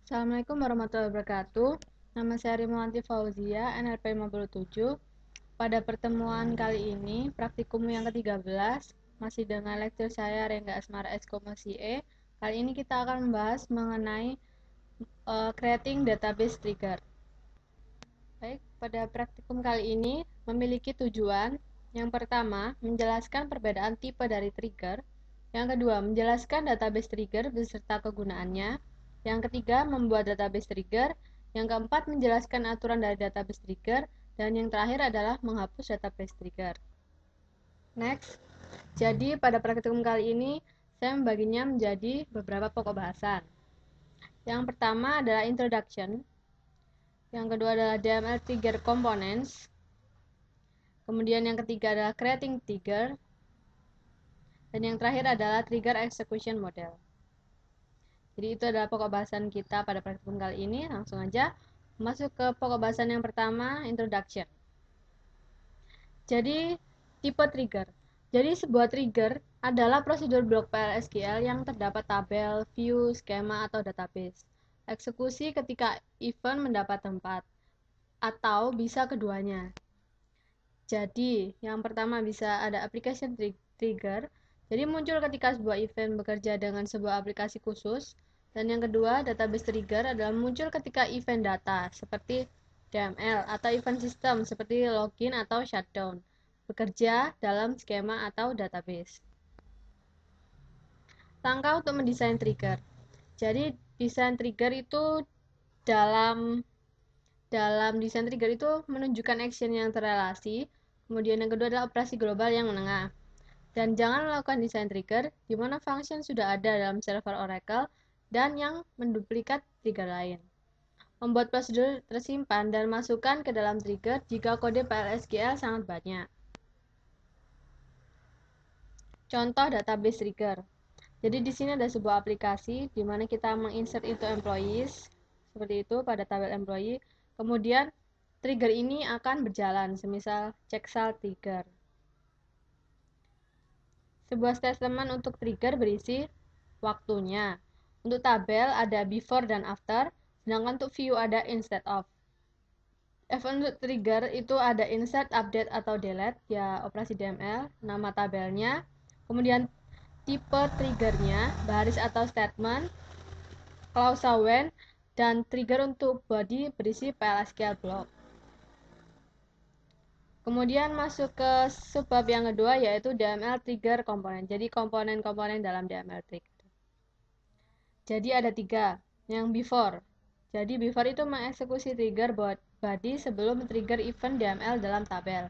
Assalamualaikum warahmatullahi wabarakatuh. Nama saya Rimawanti Fauzia, NLP 57. Pada pertemuan kali ini, praktikum yang ke-13, masih dengan lektur saya Rengga Asmara Esko CE. Kali ini kita akan membahas mengenai creating database trigger. Baik, pada praktikum kali ini memiliki tujuan. Yang pertama, menjelaskan perbedaan tipe dari trigger. Yang kedua, menjelaskan database trigger beserta kegunaannya. Yang ketiga, membuat database trigger. Yang keempat, menjelaskan aturan dari database trigger. Dan yang terakhir adalah menghapus database trigger. Next, jadi pada praktikum kali ini, saya membaginya menjadi beberapa pokok bahasan. Yang pertama adalah introduction. Yang kedua adalah DML Trigger Components. Kemudian yang ketiga adalah Creating Trigger. Dan yang terakhir adalah Trigger Execution Model. Jadi itu adalah pokok bahasan kita pada praktikum kali ini. Langsung aja masuk ke pokok bahasan yang pertama, Introduction. Jadi tipe trigger. Jadi sebuah trigger adalah prosedur blok PLSQL yang terdapat tabel, view, skema, atau database. Eksekusi ketika event mendapat tempat, atau bisa keduanya. Jadi, yang pertama bisa ada application trigger. Jadi muncul ketika sebuah event bekerja dengan sebuah aplikasi khusus. Dan yang kedua, database trigger adalah muncul ketika event data, seperti DML, atau event system, seperti login atau shutdown, bekerja dalam skema atau database. Langkah untuk mendesain trigger. Jadi, desain trigger itu dalam desain trigger itu menunjukkan action yang terrelasi. Kemudian yang kedua adalah operasi global yang menengah. Dan jangan melakukan desain trigger di mana function sudah ada dalam server Oracle dan yang menduplikat trigger lain. Membuat prosedur tersimpan dan masukkan ke dalam trigger jika kode PLSQL sangat banyak. Contoh database trigger. Jadi di sini ada sebuah aplikasi di mana kita menginsert into employees seperti itu pada tabel employee. Kemudian trigger ini akan berjalan, semisal checksal trigger. Sebuah statement untuk trigger berisi waktunya. Untuk tabel ada before dan after, sedangkan untuk view ada instead of. Untuk trigger itu ada insert, update, atau delete, ya operasi DML, nama tabelnya, kemudian tipe triggernya, baris atau statement, klausa when, dan trigger untuk body berisi PLSQL block. Kemudian masuk ke subbab yang kedua yaitu DML trigger komponen. Jadi komponen-komponen dalam DML trigger. Jadi ada 3. Yang before. Jadi before itu mengeksekusi trigger body sebelum trigger event DML dalam tabel.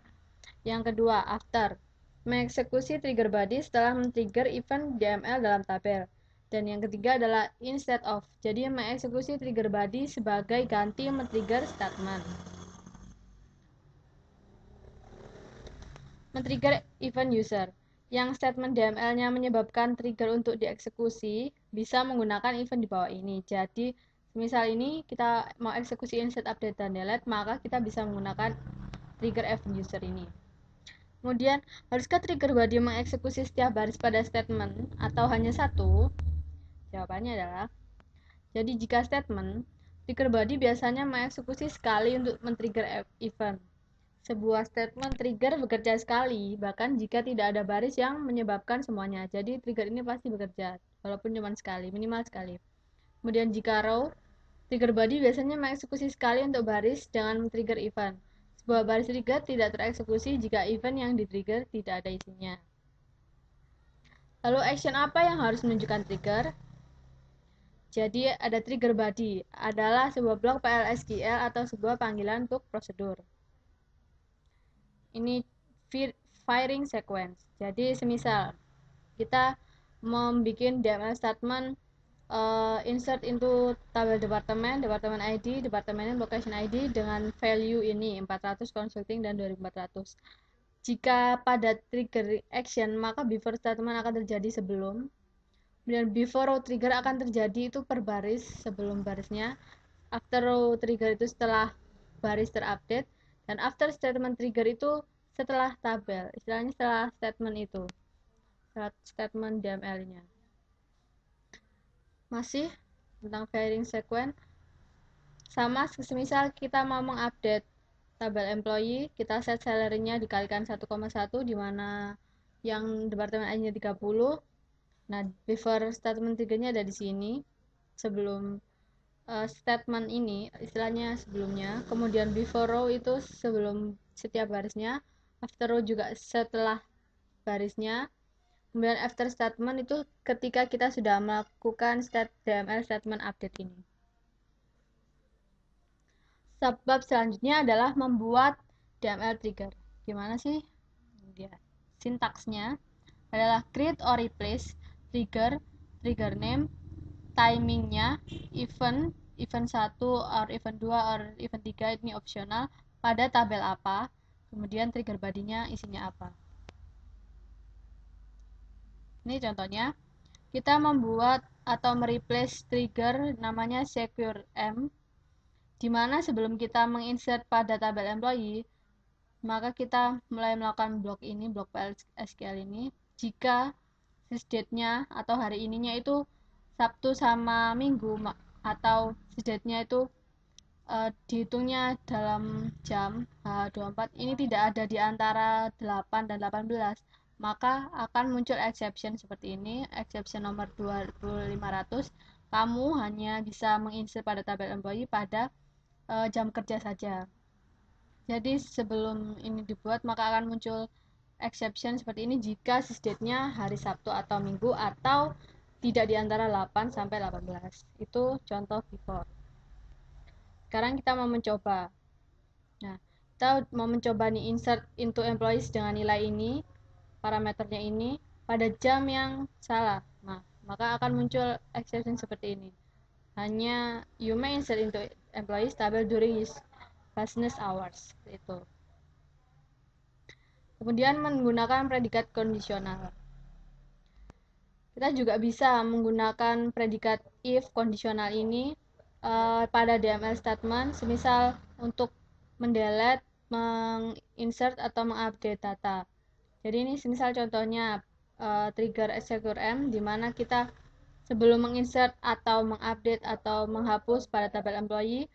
Yang kedua, after. Mengeksekusi trigger body setelah men-trigger event DML dalam tabel. Dan yang ketiga adalah instead of. Jadi mengeksekusi trigger body sebagai ganti men-trigger statement. Men-trigger event user. Yang statement DML-nya menyebabkan trigger untuk dieksekusi bisa menggunakan event di bawah ini. Jadi, misal ini kita mau eksekusi insert, update, dan delete, maka kita bisa menggunakan trigger event user ini. Kemudian, haruskah trigger body mengeksekusi setiap baris pada statement atau hanya satu? Jawabannya adalah, jadi jika statement, trigger body biasanya mengeksekusi sekali untuk men-trigger event. Sebuah statement trigger bekerja sekali, bahkan jika tidak ada baris yang menyebabkan semuanya. Jadi trigger ini pasti bekerja, walaupun cuma sekali, minimal sekali. Kemudian jika row, trigger body biasanya mengeksekusi sekali untuk baris dengan men-trigger event. Sebuah baris trigger tidak tereksekusi jika event yang di-trigger tidak ada isinya. Lalu action apa yang harus menunjukkan trigger? Jadi ada trigger body, adalah sebuah blok PLSQL atau sebuah panggilan untuk prosedur. Ini firing sequence. Jadi semisal kita membuat DML statement insert into tabel departemen ID, departemen location ID dengan value ini 400 consulting dan 2400. Jika pada trigger action maka before statement akan terjadi sebelum, dan before row trigger akan terjadi itu per baris sebelum barisnya, after row trigger itu setelah baris terupdate, dan after statement trigger itu setelah tabel, istilahnya setelah statement itu, setelah statement DML-nya. Masih tentang varying sequence. Sama semisal kita mau mengupdate tabel employee, kita set salary-nya dikalikan 1,1 di mana yang departemen ID-nya 30. Nah, before statement trigger-nya ada di sini. Sebelum statement ini, istilahnya sebelumnya. Kemudian before row itu sebelum setiap barisnya, after row juga setelah barisnya. Kemudian after statement itu ketika kita sudah melakukan DML statement update ini. Sebab selanjutnya adalah membuat DML trigger. Gimana sih? Dia sintaksnya adalah create or replace trigger, trigger name, timingnya, event 1 or event 2 or event 3 ini opsional, pada tabel apa, kemudian trigger body-nya isinya apa. Ini contohnya, kita membuat atau mereplace trigger namanya secure M, di mana sebelum kita menginsert pada tabel employee, maka kita mulai melakukan blok ini, blok PL/SQL ini, jika sysdate-nya atau hari ininya itu Sabtu sama Minggu, atau sysdate-nya itu dihitungnya dalam jam H24, ini tidak ada di antara 8 dan 18, maka akan muncul exception seperti ini, exception nomor 2500, kamu hanya bisa menginsert pada tabel employee pada jam kerja saja. Jadi sebelum ini dibuat maka akan muncul exception seperti ini jika sysdate-nya hari Sabtu atau Minggu atau tidak di antara 8 sampai 18. Itu contoh before. Sekarang kita mau mencoba. Nah, kita mau mencoba nih insert into employees dengan nilai ini, parameternya ini pada jam yang salah. Nah, maka akan muncul exception seperti ini. Hanya you may insert into employees table during his business hours. Itu. Kemudian menggunakan predikat kondisional. Kita juga bisa menggunakan predikat if kondisional ini pada DML statement, semisal untuk mendelete, menginsert atau mengupdate data. Jadi ini semisal contohnya trigger secure M, di mana kita sebelum menginsert atau mengupdate atau menghapus pada tabel employee,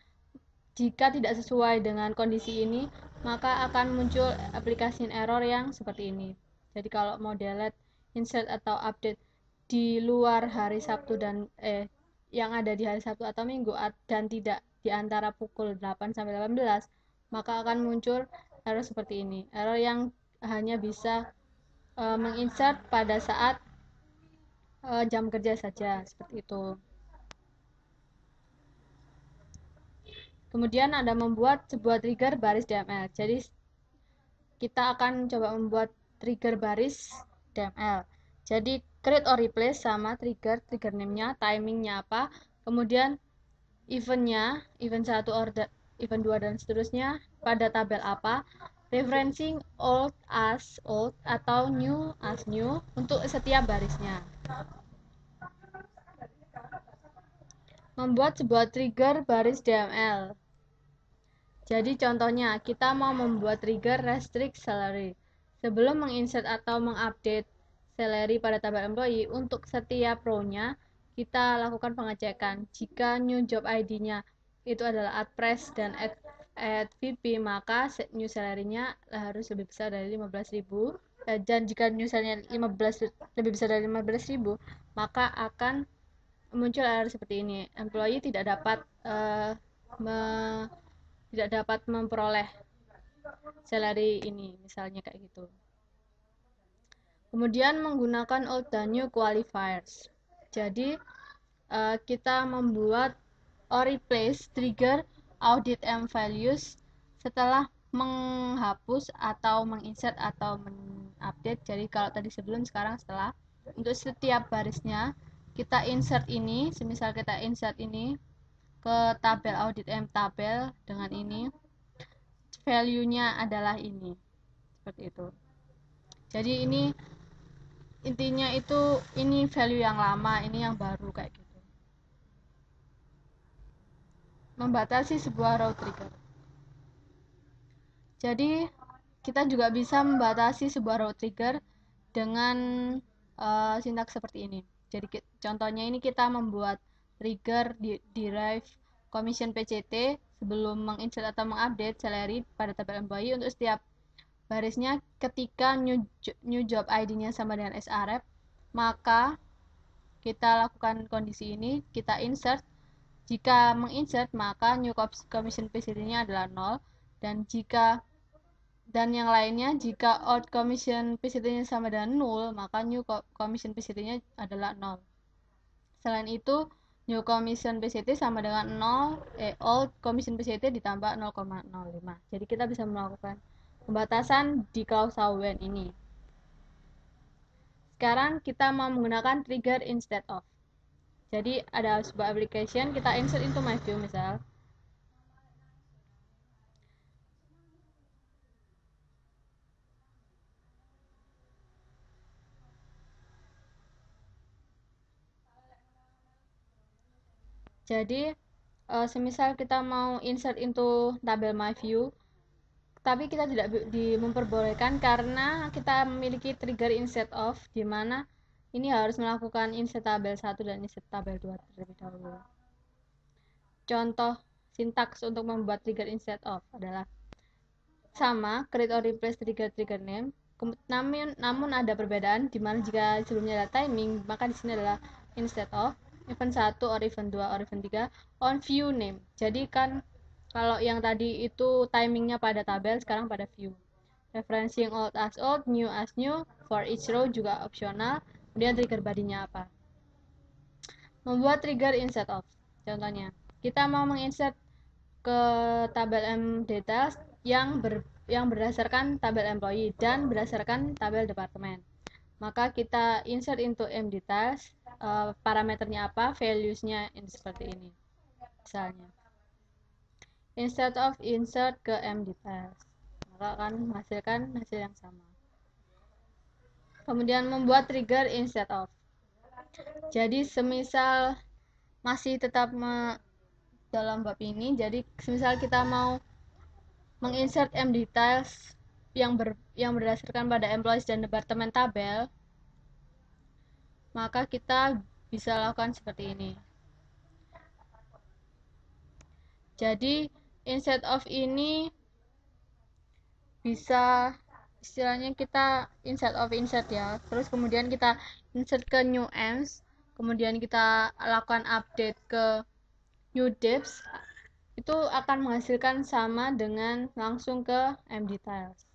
jika tidak sesuai dengan kondisi ini, maka akan muncul application error yang seperti ini. Jadi kalau mau delete, insert atau update di luar hari Sabtu dan yang ada di hari Sabtu atau Minggu dan tidak di antara pukul 8 sampai 18, maka akan muncul error seperti ini. Error yang hanya bisa menginsert pada saat jam kerja saja, seperti itu. Kemudian ada membuat sebuah trigger baris DML. Jadi kita akan coba membuat trigger baris DML. Jadi create or replace sama trigger name-nya, timingnya apa, kemudian event-nya, event 1 or event 2 dan seterusnya pada tabel apa, referencing old as old atau new as new untuk setiap barisnya. Membuat sebuah trigger baris DML. Jadi contohnya, kita mau membuat trigger restrict salary. Sebelum menginsert atau mengupdate salary pada tabel employee, untuk setiap row-nya, kita lakukan pengecekan. Jika new job ID-nya itu adalah @pres dan @vp, maka new salary-nya harus lebih besar dari 15.000. Dan jika new salary-nya lebih besar dari 15.000, maka akan muncul error seperti ini. Employee tidak dapat memperoleh salary ini, misalnya kayak gitu. Kemudian menggunakan old dan new qualifiers. Jadi kita membuat or replace trigger audit M values setelah menghapus atau menginsert atau mengupdate. Jadi kalau tadi sebelum, sekarang setelah. Untuk setiap barisnya kita insert ini, semisal kita insert ini ke tabel audit M tabel dengan ini, value-nya adalah ini, seperti itu. Jadi ini intinya itu ini value yang lama, ini yang baru, kayak gitu. Membatasi sebuah row trigger. Jadi kita juga bisa membatasi sebuah row trigger dengan sintaks seperti ini. Jadi contohnya ini kita membuat trigger derive commission PCT sebelum menginsert atau mengupdate salary pada tabel employee untuk setiap barisnya ketika new job ID-nya sama dengan SRF, maka kita lakukan kondisi ini, kita insert. Jika menginsert, maka new commission PCT-nya adalah 0, dan yang lainnya jika old commission PCT-nya sama dengan 0, maka new commission PCT-nya adalah 0. Selain itu, new commission PCT sama dengan 0, old commission PCT ditambah 0,05. Jadi kita bisa melakukan pembatasan di klausa when ini. Sekarang kita mau menggunakan trigger instead of. Jadi ada sebuah application, kita insert into my view misal. Jadi semisal kita mau insert into tabel my view, tapi kita tidak memperbolehkan karena kita memiliki trigger instead of, di mana ini harus melakukan insert tabel 1 dan insert tabel 2 terlebih dahulu. Contoh sintaks untuk membuat trigger instead of adalah sama, create or replace trigger name, namun ada perbedaan di mana jika sebelumnya ada timing, maka di sini adalah instead of, event 1 or event 2 or event 3 on view name. Jadi kan kalau yang tadi itu timingnya pada tabel, sekarang pada view. Referencing old as old, new as new, for each row juga opsional. Kemudian trigger body-nya apa? Membuat trigger instead of. Contohnya, kita mau menginsert ke tabel mdetails yang berdasarkan tabel employee dan berdasarkan tabel departemen. Maka kita insert into mdetails, parameternya apa, values-nya ini seperti ini. Misalnya, instead of insert ke mdetails, maka akan menghasilkan hasil yang sama. Kemudian membuat trigger instead of. Jadi semisal masih tetap dalam bab ini, jadi semisal kita mau menginsert mdetails yang berdasarkan pada employees dan departemen tabel, maka kita bisa lakukan seperti ini. Jadi instead of ini bisa istilahnya kita insert ya, terus kemudian kita insert ke new ems, kemudian kita lakukan update ke new depths, itu akan menghasilkan sama dengan langsung ke mdetails.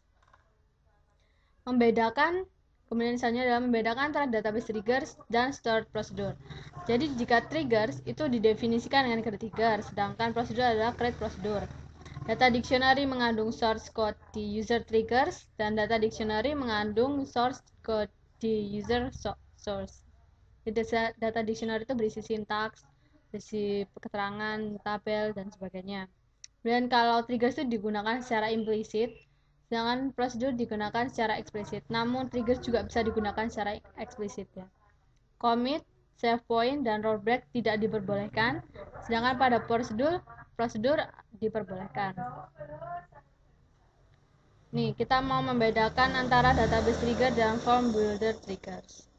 Membedakan, kemudian misalnya adalah membedakan antara database triggers dan stored procedure. Jadi jika triggers itu didefinisikan dengan create trigger, sedangkan prosedur adalah create procedure. Data dictionary mengandung source code di user triggers, dan data dictionary mengandung source code di user source. Data dictionary itu berisi sintaks, berisi keterangan, tabel, dan sebagainya. Dan kalau triggers itu digunakan secara implisit, sedangkan prosedur digunakan secara eksplisit. Namun triggers juga bisa digunakan secara eksplisit ya. Commit, save point, dan rollback tidak diperbolehkan, sedangkan pada prosedur diperbolehkan. Nih, kita mau membedakan antara database trigger dan form builder triggers.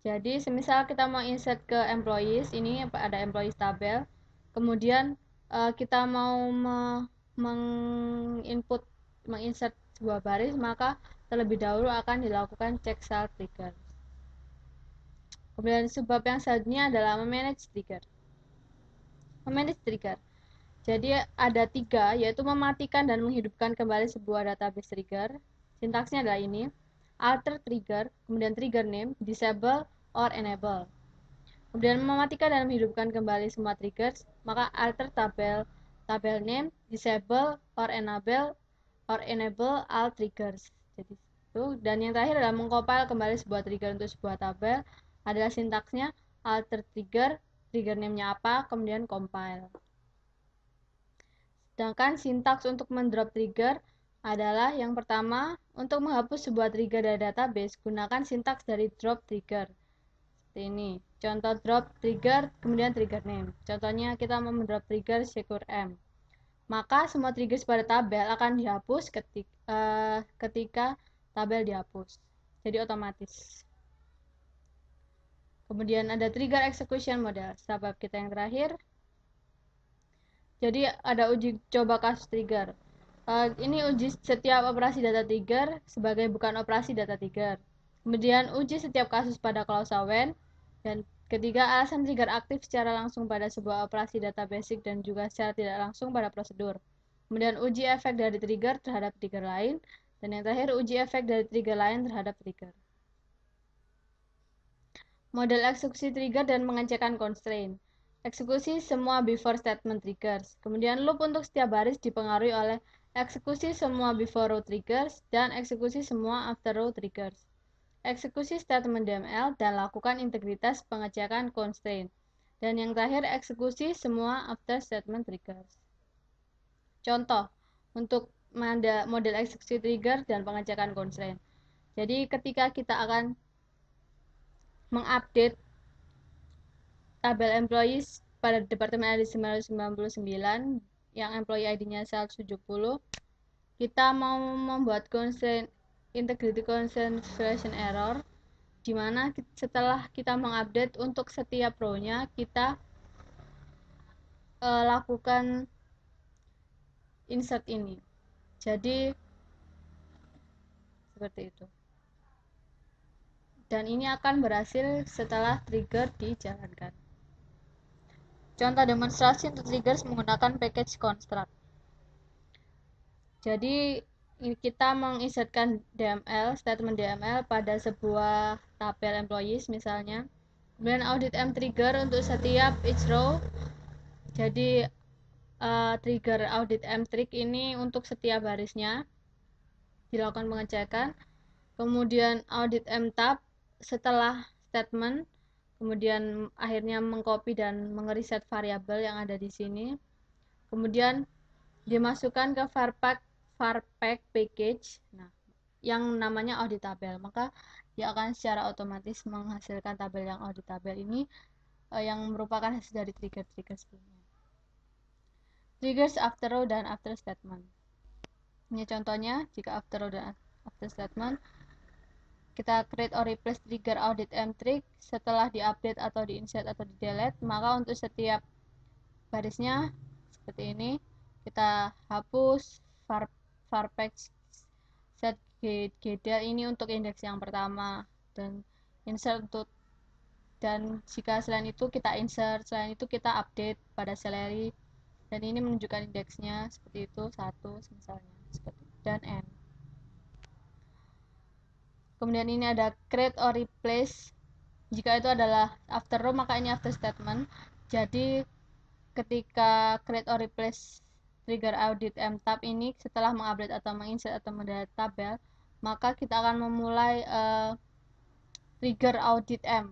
Jadi, semisal kita mau insert ke employees, ini ada employees tabel, kemudian kita mau menginsert sebuah baris, maka terlebih dahulu akan dilakukan check cell trigger. Kemudian sebab yang selanjutnya adalah memanage trigger. Memanage trigger. Jadi ada 3, yaitu mematikan dan menghidupkan kembali sebuah database trigger. Sintaksnya adalah ini: alter trigger, kemudian trigger name, disable or enable. Kemudian mematikan dan menghidupkan kembali semua triggers, maka alter tabel name, disable or enable all triggers. Jadi itu. Dan yang terakhir adalah mengcompile kembali sebuah trigger untuk sebuah tabel, adalah sintaksnya alter trigger name-nya apa, kemudian compile. Sedangkan sintaks untuk mendrop trigger adalah yang pertama, untuk menghapus sebuah trigger dari database, gunakan sintaks dari drop trigger. Seperti ini. Contoh drop trigger, kemudian trigger name. Contohnya kita mau mendrop trigger secure M. Maka semua trigger pada tabel akan dihapus ketika tabel dihapus. Jadi otomatis. Kemudian ada trigger execution model, sebab kita yang terakhir. Jadi ada uji coba kasus trigger. Ini uji setiap operasi data trigger sebagai bukan operasi data trigger. Kemudian uji setiap kasus pada klausa when. Dan ketiga, alasan trigger aktif secara langsung pada sebuah operasi data basic dan juga secara tidak langsung pada prosedur. Kemudian uji efek dari trigger terhadap trigger lain. Dan yang terakhir, uji efek dari trigger lain terhadap trigger. Model eksekusi trigger dan pengecekan constraint. Eksekusi semua before statement triggers. Kemudian loop untuk setiap baris dipengaruhi oleh eksekusi semua before row triggers dan eksekusi semua after row triggers. Eksekusi statement DML dan lakukan integritas pengecekan constraint. Dan yang terakhir, eksekusi semua after statement triggers. Contoh untuk model eksekusi trigger dan pengecekan constraint. Jadi ketika kita akan mengupdate tabel employees pada Departemen ID 999 yang employee ID-nya 170, kita mau membuat constraint integrity constraint version error, di mana setelah kita mengupdate untuk setiap row-nya kita lakukan insert ini. Jadi seperti itu. Dan ini akan berhasil setelah trigger dijalankan. Contoh demonstrasi untuk triggers menggunakan package construct. Jadi kita menginsertkan DML, statement DML pada sebuah tabel employees misalnya. Kemudian audit M trigger untuk setiap each row. Jadi trigger audit M trig ini untuk setiap barisnya dilakukan pengecekan. Kemudian audit M tab setelah statement, kemudian akhirnya mengcopy dan mengreset variabel yang ada di sini. Kemudian dimasukkan ke varpack package, nah, yang namanya audit tabel. Maka dia akan secara otomatis menghasilkan tabel yang audit tabel ini yang merupakan hasil dari trigger-trigger sebelumnya. Triggers after row dan after statement. Ini contohnya, jika after row dan after statement, kita create or replace trigger audit M trig setelah diupdate atau di-insert atau di-delete, maka untuk setiap barisnya seperti ini kita hapus varpack set gdel ini untuk indeks yang pertama dan insert untuk, dan jika selain itu kita insert, selain itu kita update pada salary, dan ini menunjukkan indeksnya seperti itu 1 misalnya seperti, dan n. Kemudian ini ada create or replace, jika itu adalah after row maka ini after statement. Jadi ketika create or replace trigger audit M tab ini setelah mengupdate atau menginsert atau mendelete tabel, maka kita akan memulai trigger audit M,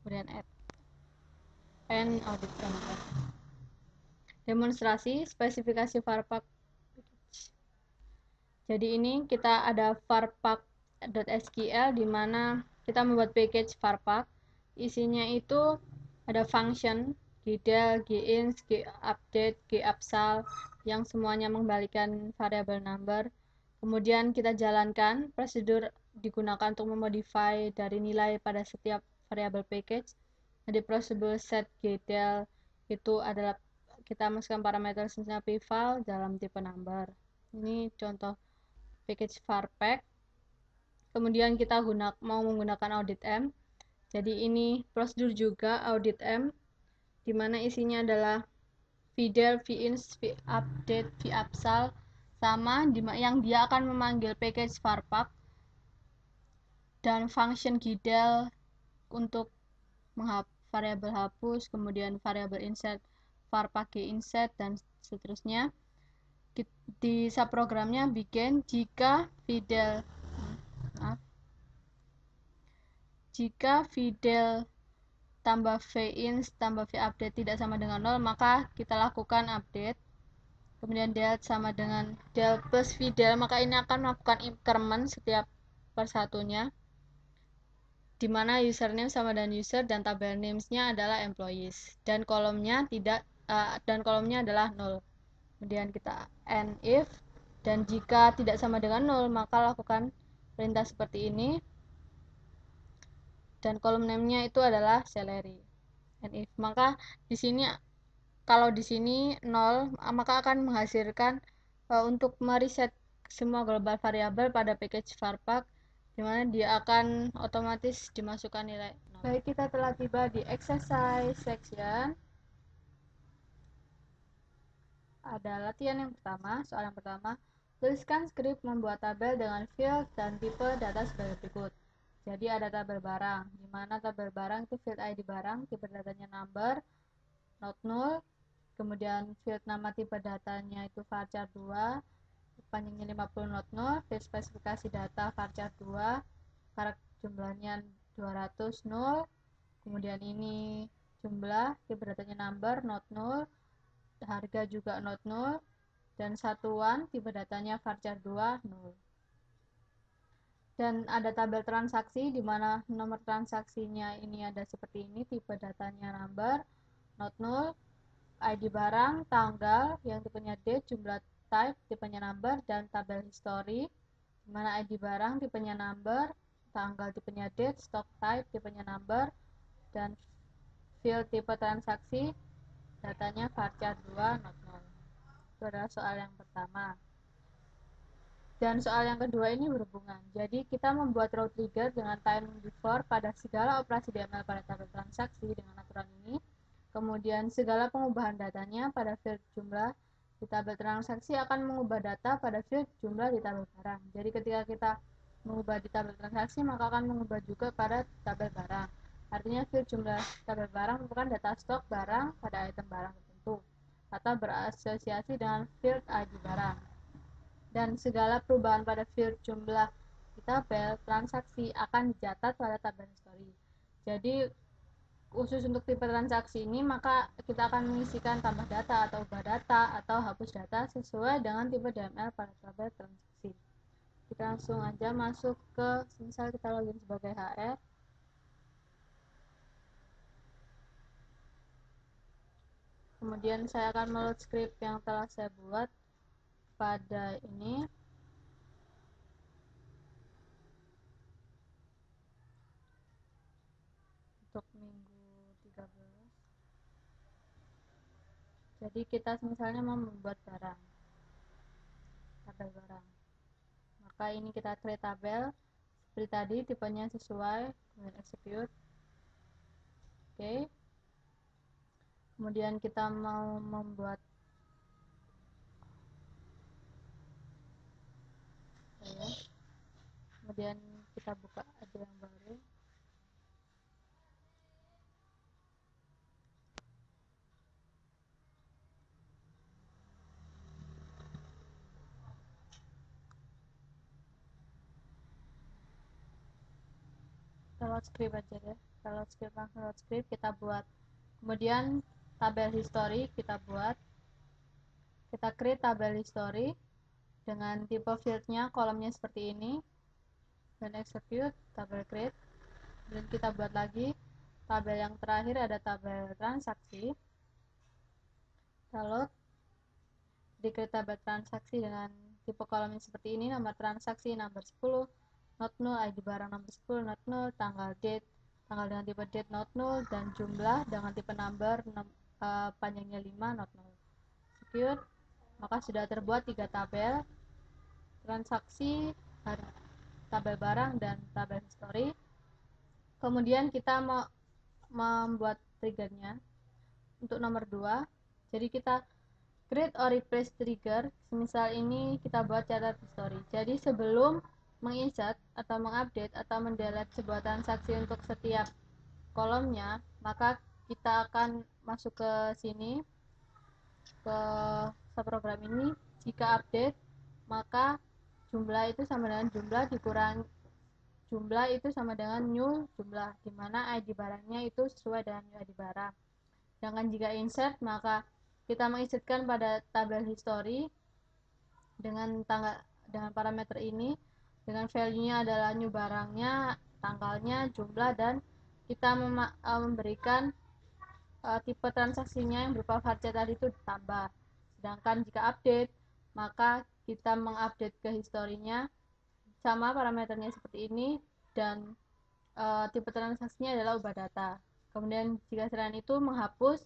kemudian add n audit M. Demonstrasi spesifikasi varpack. Jadi ini kita ada varpack.sql di mana kita membuat package varpack. Isinya itu ada function gdel, gins, gupdate, gupsal yang semuanya mengembalikan variabel number. Kemudian kita jalankan prosedur digunakan untuk memodify dari nilai pada setiap variabel package. Jadi prosedur set gdel itu adalah kita masukkan parameter sensitivity file dalam tipe number. Ini contoh package varpack. Kemudian kita mau menggunakan audit M. Jadi ini prosedur juga audit M, di mana isinya adalah vdel, vins, vupdate, vupsal sama, yang dia akan memanggil package varpack dan function gdel untuk variabel hapus, kemudian variabel insert varpack ginsert dan seterusnya. Di subprogramnya bikin jika vdel tambah vins tambah vupdate tidak sama dengan 0, maka kita lakukan update. Kemudian del sama dengan del plus vdel, maka ini akan melakukan increment setiap persatunya, di mana username sama dengan user dan tabel names-nya adalah employees dan kolomnya adalah 0. Kemudian kita end if Dan jika tidak sama dengan 0, maka lakukan perintah seperti ini. Dan kolom name-nya itu adalah celery. And if, maka di sini kalau di sini 0, maka akan menghasilkan untuk mereset semua global variabel pada package varpack, di mana dia akan otomatis dimasukkan nilai 0. Baik, kita telah tiba di exercise section. Ada latihan yang pertama, soal yang pertama, tuliskan skrip membuat tabel dengan field dan tipe data sebagai berikut. Jadi ada tabel barang, di mana tabel barang itu field ID barang, tipe datanya number, not null, kemudian field nama tipe datanya itu varchar 2, panjangnya 50 not null, field spesifikasi data varchar 2, karakter jumlahnya 200 null, kemudian ini jumlah, tipe datanya number, not null, harga juga not null, dan satuan tipe datanya varchar 2 null. Dan ada tabel transaksi di mana nomor transaksinya ini ada seperti ini, tipe datanya number, not null, ID barang, tanggal yang tipenya date, jumlah type tipenya number, dan tabel history di mana ID barang tipenya number, tanggal tipenya date, stock type tipenya number, dan field tipe transaksi datanya varchar 2 not null. Itu adalah soal yang pertama. Dan soal yang kedua ini berhubungan. Jadi kita membuat row trigger dengan time before pada segala operasi DML pada tabel transaksi dengan aturan ini. Kemudian segala pengubahan datanya pada field jumlah di tabel transaksi akan mengubah data pada field jumlah di tabel barang. Jadi ketika kita mengubah di tabel transaksi, maka akan mengubah juga pada tabel barang. Artinya field jumlah tabel barang merupakan data stok barang pada item barang tertentu atau berasosiasi dengan field ID barang. Dan segala perubahan pada field jumlah di tabel transaksi akan dicatat pada tabel history. Jadi khusus untuk tipe transaksi ini, maka kita akan mengisikan tambah data atau ubah data atau hapus data sesuai dengan tipe DML pada tabel transaksi. Kita langsung aja masuk ke, misal kita login sebagai HR. Kemudian saya akan meload script yang telah saya buat pada ini. Untuk minggu 13. Jadi kita misalnya mau membuat barang, tabel barang. Maka ini kita create tabel seperti tadi, tipenya sesuai, kemudian execute. Oke. Kemudian kita mau membuat kemudian kita buka aja yang baru. Kita load script aja deh. Kita load script, langsung load script, kita buat. Kemudian tabel history kita buat. Kita create tabel history dengan tipe fieldnya kolomnya seperti ini, dan execute tabel create. Dan kita buat lagi tabel yang terakhir, ada tabel transaksi. Kita load di create tabel transaksi dengan tipe kolomnya seperti ini, nomor transaksi number 10 not null, ID barang nomor 10 not null, tanggal date, tanggal dengan tipe date not null, dan jumlah dengan tipe number panjangnya 5 not null. Execute. Maka sudah terbuat 3 tabel transaksi, tabel barang, dan tabel history. Kemudian kita mau membuat triggernya untuk nomor 2. Jadi kita create or replace trigger. Misal ini kita buat catat history. Jadi sebelum menginsert atau mengupdate atau mendelete sebuah transaksi untuk setiap kolomnya, maka kita akan masuk ke sini, ke subprogram ini. Jika update, maka jumlah itu sama dengan jumlah dikurangi jumlah itu sama dengan new jumlah, dimana ID barangnya itu sesuai dengan new ID barang. Sedangkan jika insert, maka kita menginsertkan pada tabel history dengan parameter ini, dengan value-nya adalah new barangnya, tanggalnya, jumlah, dan kita memberikan tipe transaksinya yang berupa varchar tadi itu ditambah. Sedangkan jika update, maka kita mengupdate ke historinya, sama parameternya seperti ini, dan tipe transaksinya adalah ubah data. Kemudian jika selain itu menghapus,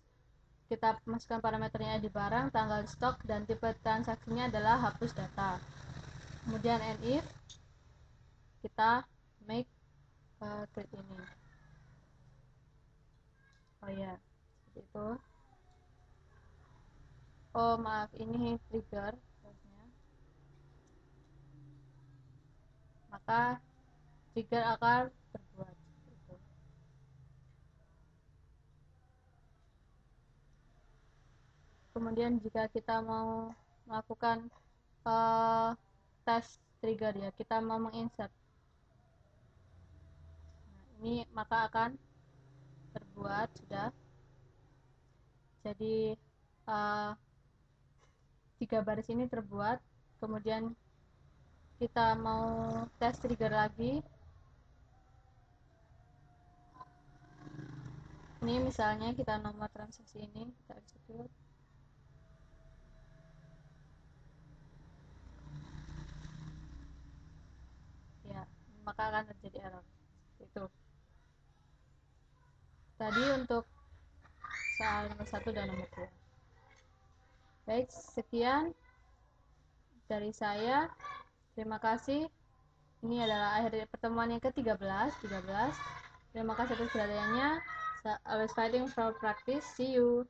kita masukkan parameternya di barang, tanggal stok, dan tipe transaksinya adalah hapus data. Kemudian and if kita make create ini. Oh ya, seperti itu. Oh maaf, ini trigger harusnya. Maka trigger akan terbuat. Gitu. Kemudian jika kita mau melakukan tes trigger ya, kita mau menginsert. Nah, ini maka akan terbuat sudah. Jadi 3 baris ini terbuat. Kemudian kita mau tes trigger lagi. Ini misalnya kita nomor transaksi ini kita execute. Ya, maka akan terjadi error. Itu. Tadi untuk soal nomor 1 dan nomor 2. Baik, sekian dari saya. Terima kasih. Ini adalah akhir pertemuan yang ke-13. Terima kasih atas perhatiannya. Always fighting for practice. See you.